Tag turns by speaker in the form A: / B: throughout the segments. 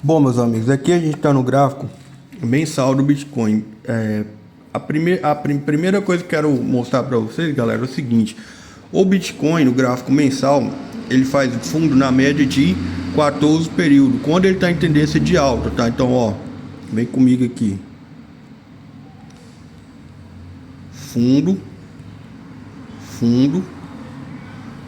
A: Bom, meus amigos, aqui a gente está no gráfico mensal do Bitcoin. Primeira coisa que eu quero mostrar para vocês, galera, é o seguinte: o Bitcoin no gráfico mensal ele faz fundo na média de 14 períodos, quando ele está em tendência de alta, tá? Então, ó, vem comigo aqui: fundo, fundo,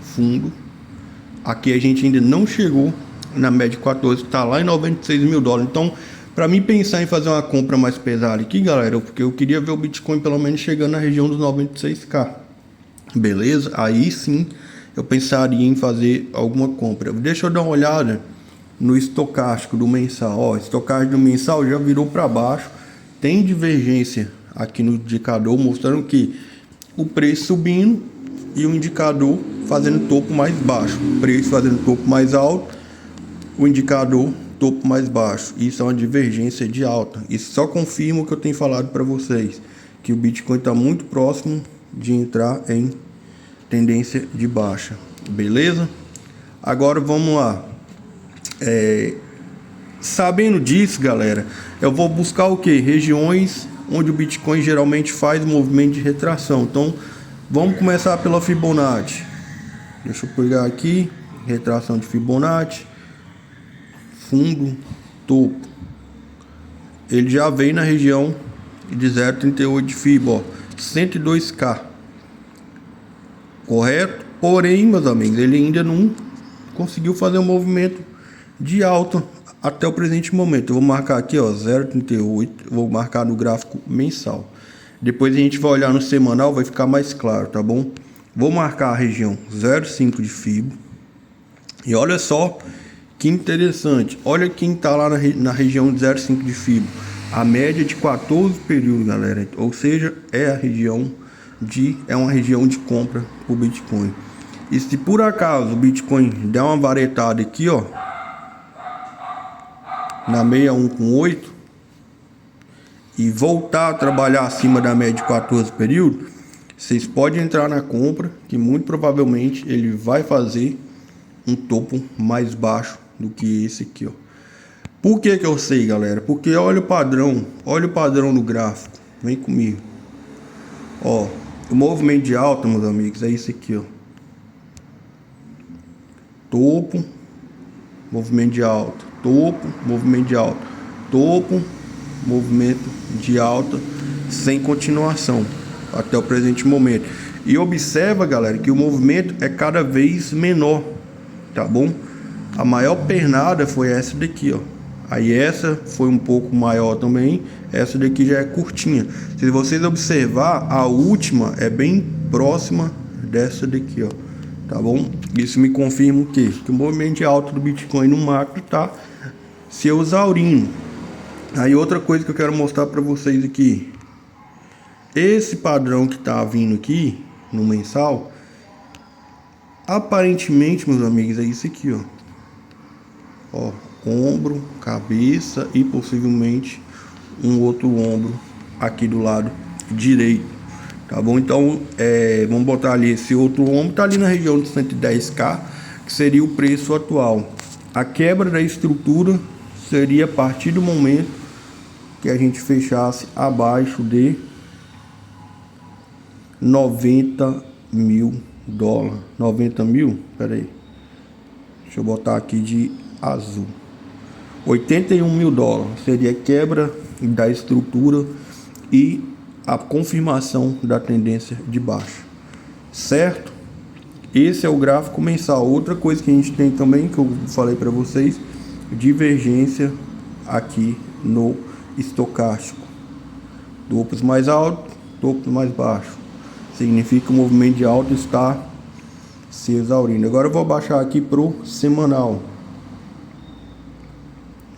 A: fundo. Aqui a gente ainda não chegou na média 14, está lá em 96 mil dólares. Então, para mim pensar em fazer uma compra mais pesada aqui, galera, porque eu queria ver o Bitcoin pelo menos chegando na região dos 96k, beleza? Aí sim eu pensaria em fazer alguma compra. Deixa eu dar uma olhada no estocástico do mensal. Ó, estocástico do mensal já virou para baixo, tem divergência aqui no indicador mostrando que o preço subindo e o indicador fazendo topo mais baixo, preço fazendo topo mais alto, o indicador topo mais baixo. Isso é uma divergência de alta. Isso só confirma o que eu tenho falado para vocês, que o Bitcoin está muito próximo de entrar em tendência de baixa, beleza? Agora vamos lá. Sabendo disso, galera, eu vou buscar o que? Regiões onde o Bitcoin geralmente faz movimento de retração. Então vamos começar pela Fibonacci. Deixa eu pegar aqui, retração de Fibonacci, fundo, topo. Ele já vem na região de 0,38 de Fib, ó, 102k, correto? Porém, meus amigos, ele ainda não conseguiu fazer um movimento de alta até o presente momento. Eu vou marcar aqui, ó, 0,38, vou marcar no gráfico mensal. Depois a gente vai olhar no semanal, vai ficar mais claro, tá bom? Vou marcar a região 0,5 de Fib. E olha só que interessante. Olha quem está lá na região de 0,5 de Fib. A média de 14 períodos, galera. Ou seja, é uma região de compra para o Bitcoin. E se por acaso o Bitcoin der uma varetada aqui, ó, na 61,8 e voltar a trabalhar acima da média de 14 períodos, vocês podem entrar na compra, que muito provavelmente ele vai fazer um topo mais baixo do que esse aqui, ó. Por que eu sei, galera? Porque olha o padrão no gráfico. Vem comigo. Ó, o movimento de alta, meus amigos, é isso aqui, ó. Topo, movimento de alta, topo, movimento de alta, topo, movimento de alta, sem continuação até o presente momento. E observa, galera, que o movimento é cada vez menor, tá bom? A maior pernada foi essa daqui, ó. Aí essa foi um pouco maior também. Essa daqui já é curtinha. Se vocês observar, a última é bem próxima dessa daqui, ó. Tá bom? Isso me confirma o quê? Que o movimento de alta do Bitcoin no macro tá se exaurindo. Aí outra coisa que eu quero mostrar para vocês aqui. Esse padrão que tá vindo aqui no mensal, aparentemente, meus amigos, é isso aqui, ó. Ó, ombro, cabeça e possivelmente um outro ombro aqui do lado direito, tá bom? Então, vamos botar ali, esse outro ombro tá ali na região de 110k, que seria o preço atual. A quebra da estrutura seria a partir do momento que a gente fechasse abaixo de 90 mil dólares. 90 mil? Pera aí, deixa eu botar aqui de azul. 81 mil dólares seria a quebra da estrutura e a confirmação da tendência de baixa, certo? Esse é o gráfico mensal. Outra coisa que a gente tem também, que eu falei para vocês, divergência aqui no estocástico, topos mais altos, topos mais baixos, significa que o movimento de alta está se exaurindo. Agora eu vou baixar aqui pro semanal.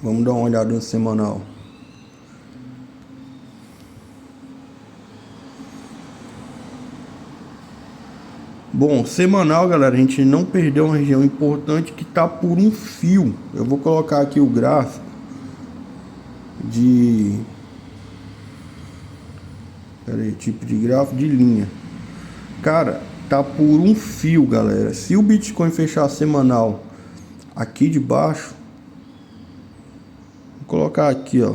A: Vamos dar uma olhada no semanal. Bom, semanal, galera, a gente não perdeu uma região importante que tá por um fio. Eu vou colocar aqui o gráfico de... Pera aí, tipo de gráfico de linha. Cara, tá por um fio, galera. Se o Bitcoin fechar semanal aqui de baixo, Vou colocar aqui, ó,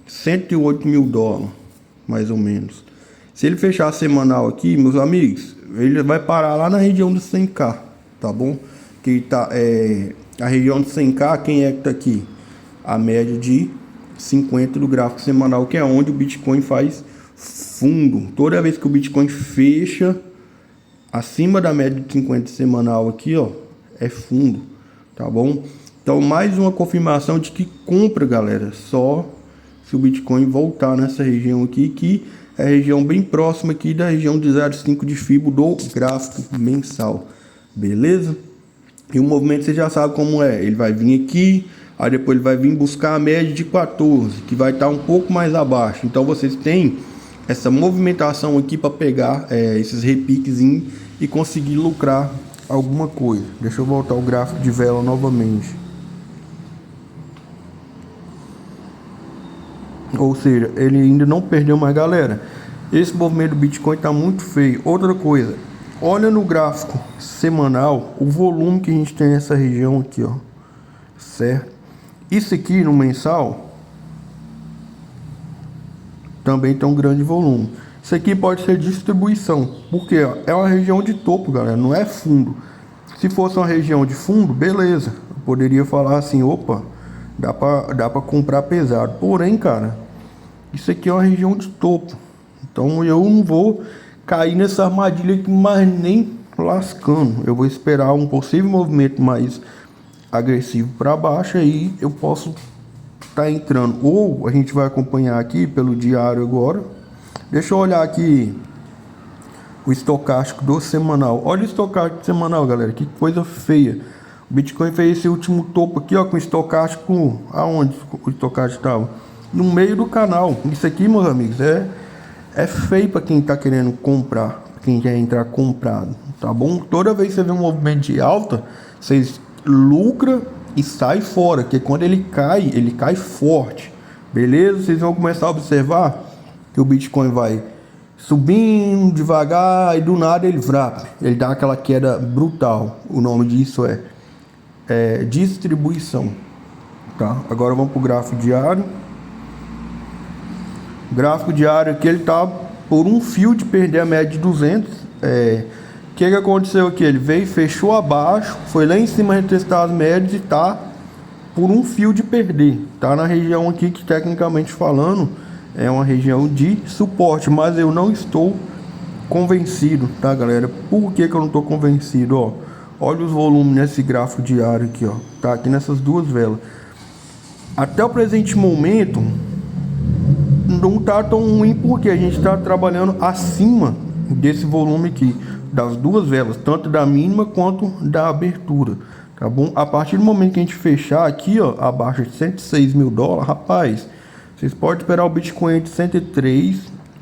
A: 108 mil dólares, mais ou menos. Se ele fechar a semanal aqui, meus amigos, ele vai parar lá na região dos 100k, tá bom? Que tá, a região de 100k, quem é que tá aqui? A média de 50 do gráfico semanal, que é onde o Bitcoin faz fundo. Toda vez que o Bitcoin fecha acima da média de 50 semanal aqui, ó, é fundo, tá bom? Então, mais uma confirmação de que compra, galera, só se o Bitcoin voltar nessa região aqui, que é a região bem próxima aqui da região de 0,5 de Fibo do gráfico mensal, beleza? E o movimento você já sabe como é, ele vai vir aqui, aí depois ele vai vir buscar a média de 14, que vai estar um pouco mais abaixo. Então vocês têm essa movimentação aqui para pegar esses repiques e conseguir lucrar alguma coisa. Deixa eu voltar o gráfico de vela novamente. Ou seja, ele ainda não perdeu mais, galera. Esse movimento do Bitcoin está muito feio. Outra coisa, olha no gráfico semanal o volume que a gente tem nessa região aqui, ó, certo? Isso aqui no mensal também tem um grande volume. Isso aqui pode ser distribuição, porque ó, é uma região de topo, galera, não é fundo. Se fosse uma região de fundo, beleza, eu poderia falar assim, opa, dá pra comprar pesado. Porém, cara, isso aqui é uma região de topo. Então eu não vou cair nessa armadilha aqui, mas nem lascando. Eu vou esperar um possível movimento mais agressivo para baixo, aí eu posso estar entrando. Ou a gente vai acompanhar aqui pelo diário agora. Deixa eu olhar aqui o estocástico do semanal. Olha o estocástico semanal, galera, que coisa feia. O Bitcoin fez esse último topo aqui, ó, com o estocástico. Aonde o estocástico estava? No meio do canal. Isso aqui, meus amigos, é feio para quem tá querendo comprar, quem quer entrar comprado, tá bom? Toda vez que você vê um movimento de alta, vocês lucra e sai fora, que quando ele cai forte, beleza? Vocês vão começar a observar que o Bitcoin vai subindo devagar e do nada ele dá aquela queda brutal. O nome disso é distribuição, tá? Agora vamos pro gráfico diário. O gráfico diário aqui, ele tá por um fio de perder a média de 200. O que aconteceu aqui? Ele veio, fechou abaixo, foi lá em cima retestar as médias e tá por um fio de perder. Tá na região aqui que, tecnicamente falando, é uma região de suporte, mas eu não estou convencido, tá, galera? Por que eu não estou convencido? Ó, olha os volumes nesse gráfico diário aqui, ó, tá aqui nessas duas velas. Até o presente momento não tá tão ruim, porque a gente tá trabalhando acima desse volume aqui, das duas velas, tanto da mínima quanto da abertura, tá bom? A partir do momento que a gente fechar aqui, ó, abaixo de 106 mil dólares, rapaz, vocês podem esperar o Bitcoin de 103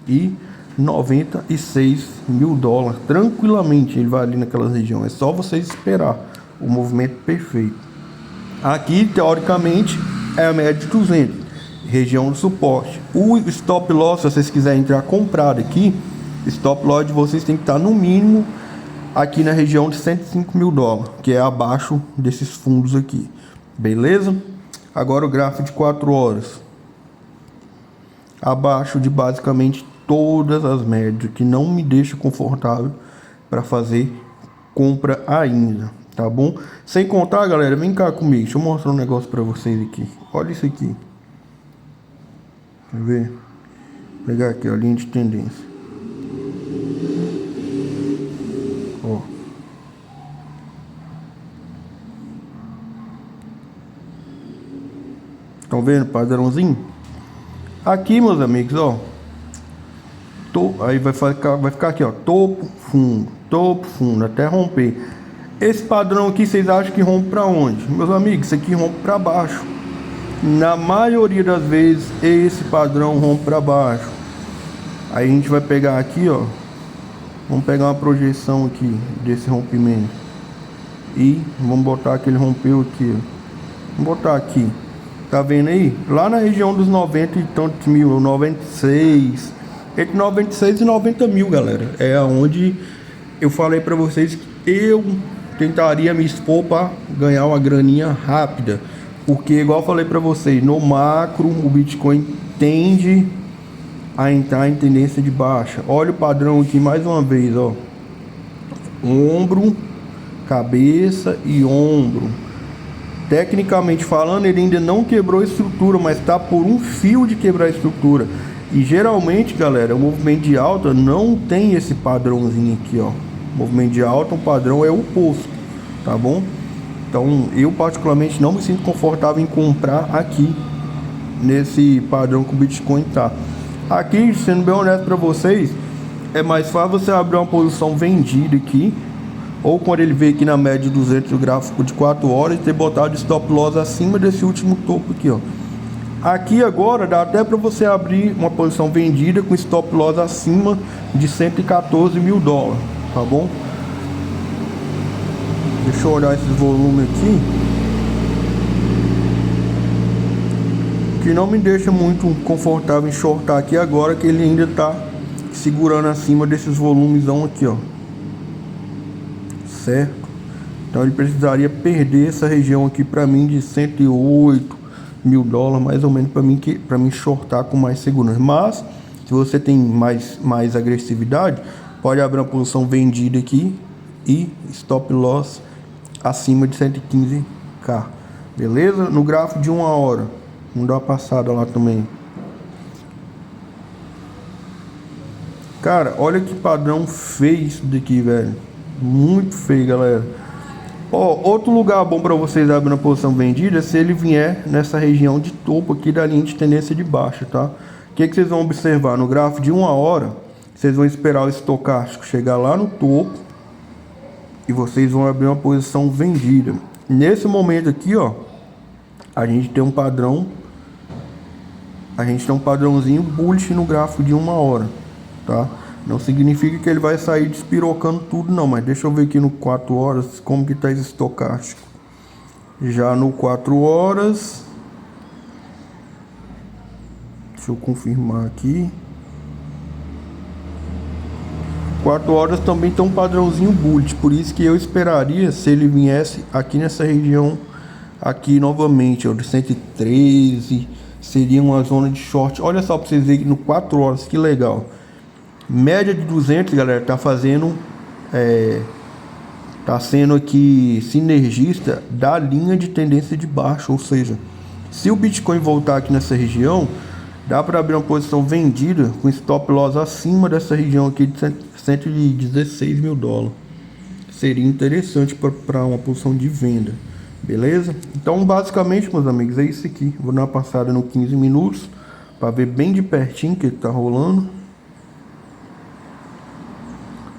A: e 96 mil dólares, tranquilamente. Ele vai ali naquela região, é só vocês esperar o movimento perfeito. Aqui, teoricamente, é a média de 200, região de suporte. O stop loss, se vocês quiserem entrar comprado aqui, stop loss de vocês tem que estar no mínimo aqui na região de 105 mil dólares, que é abaixo desses fundos aqui, beleza? Agora o gráfico de 4 horas, abaixo de basicamente todas as médias, que não me deixa confortável para fazer compra ainda, tá bom? Sem contar, galera, vem cá comigo, deixa eu mostrar um negócio para vocês aqui. Olha isso aqui, quer ver? Vou pegar aqui a linha de tendência. Ó, estão vendo o padrãozinho? Aqui, meus amigos, ó, aí vai ficar aqui, ó, topo, fundo, até romper. Esse padrão aqui, vocês acham que rompe para onde? Meus amigos, isso aqui rompe para baixo. Na maioria das vezes, esse padrão rompe para baixo. Aí a gente vai pegar aqui, ó, vamos pegar uma projeção aqui desse rompimento e vamos botar que ele rompeu aqui, ó. Vamos botar aqui. Tá vendo aí? Lá na região dos 90 e tantos mil, 96, entre 96 e 90 mil, galera. É onde eu falei pra vocês que eu tentaria me expor para ganhar uma graninha rápida. Porque, igual eu falei para vocês, no macro o Bitcoin tende a entrar em tendência de baixa. Olha o padrão aqui mais uma vez, ó. Ombro, cabeça e ombro. Tecnicamente falando, ele ainda não quebrou a estrutura, mas está por um fio de quebrar a estrutura. E geralmente, galera, o movimento de alta não tem esse padrãozinho aqui, ó. O movimento de alta, o padrão é o oposto, tá bom? Então, eu particularmente não me sinto confortável em comprar aqui, nesse padrão que o Bitcoin tá. Aqui, sendo bem honesto para vocês, é mais fácil você abrir uma posição vendida aqui, ou quando ele veio aqui na média de 200 o gráfico de 4 horas, e ter botado stop loss acima desse último topo aqui, ó. Aqui agora dá até para você abrir uma posição vendida com stop loss acima de 114 mil dólares, tá bom? Deixa eu olhar esse volume aqui. O que não me deixa muito confortável em shortar aqui agora, que ele ainda tá segurando acima desses volumes aqui, ó. Certo? Então ele precisaria perder essa região aqui para mim de 108 mil dólares, mais ou menos, para mim shortar com mais segurança. Mas se você tem mais agressividade, pode abrir uma posição vendida aqui e stop loss acima de 115k, beleza? No gráfico de 1 hora, vamos dar uma passada lá também. Cara, olha que padrão feio isso daqui, velho. Muito feio, galera. Ó, outro lugar bom para vocês abrir uma posição vendida é se ele vier nessa região de topo aqui da linha de tendência de baixa, tá? O que vocês vão observar? No gráfico de 1 hora, vocês vão esperar o estocástico chegar lá no topo e vocês vão abrir uma posição vendida. Nesse momento aqui, ó, a gente tem um padrão, um padrãozinho bullish no gráfico de 1 hora, tá? Não significa que ele vai sair despirocando tudo não, mas deixa eu ver aqui no 4 horas como que tá esse estocástico. Já no 4 horas, deixa eu confirmar aqui. 4 horas também tem um padrãozinho bullish, por isso que eu esperaria, se ele viesse aqui nessa região aqui novamente, ó, de 113, seria uma zona de short. Olha só para vocês verem no 4 horas, que legal. Média de 200, galera, tá fazendo, tá sendo aqui sinergista da linha de tendência de baixa, ou seja, se o Bitcoin voltar aqui nessa região, dá para abrir uma posição vendida com stop loss acima dessa região aqui de 116 mil dólares. Seria interessante para uma posição de venda, beleza? Então, basicamente, meus amigos, é isso aqui. Vou dar uma passada no 15 minutos para ver bem de pertinho o que tá rolando.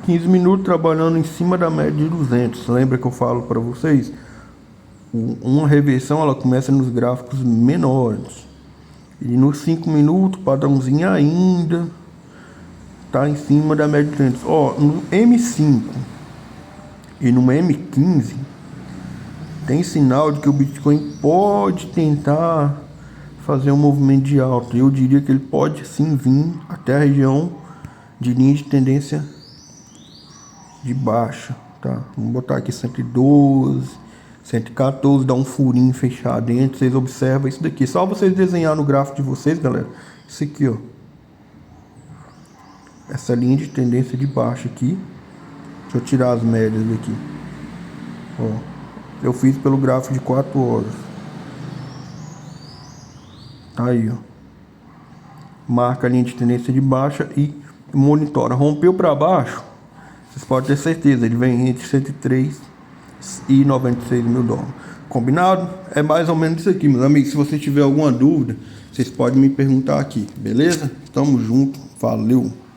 A: 15 minutos trabalhando em cima da média de 200. Lembra que eu falo para vocês? Uma reversão ela começa nos gráficos menores. E nos 5 minutos, padrãozinho ainda tá em cima da média de 200. Ó, no M5 e no M15 tem sinal de que o Bitcoin pode tentar fazer um movimento de alta. Eu diria que ele pode sim vir até a região de linha de tendência de baixa, tá? Vamos botar aqui 112, 114, dá um furinho fechado dentro. Vocês observam isso daqui. Só vocês desenhar no gráfico de vocês, galera. Isso aqui, ó. Essa linha de tendência de baixa aqui. Deixa eu tirar as médias daqui. Ó. Eu fiz pelo gráfico de 4 horas. Aí, ó. Marca a linha de tendência de baixa e monitora. Rompeu para baixo, vocês podem ter certeza, ele vem entre 103 e 96 mil dólares. Combinado? É mais ou menos isso aqui, meus amigos. Se você tiver alguma dúvida, vocês podem me perguntar aqui, beleza? Tamo junto, valeu!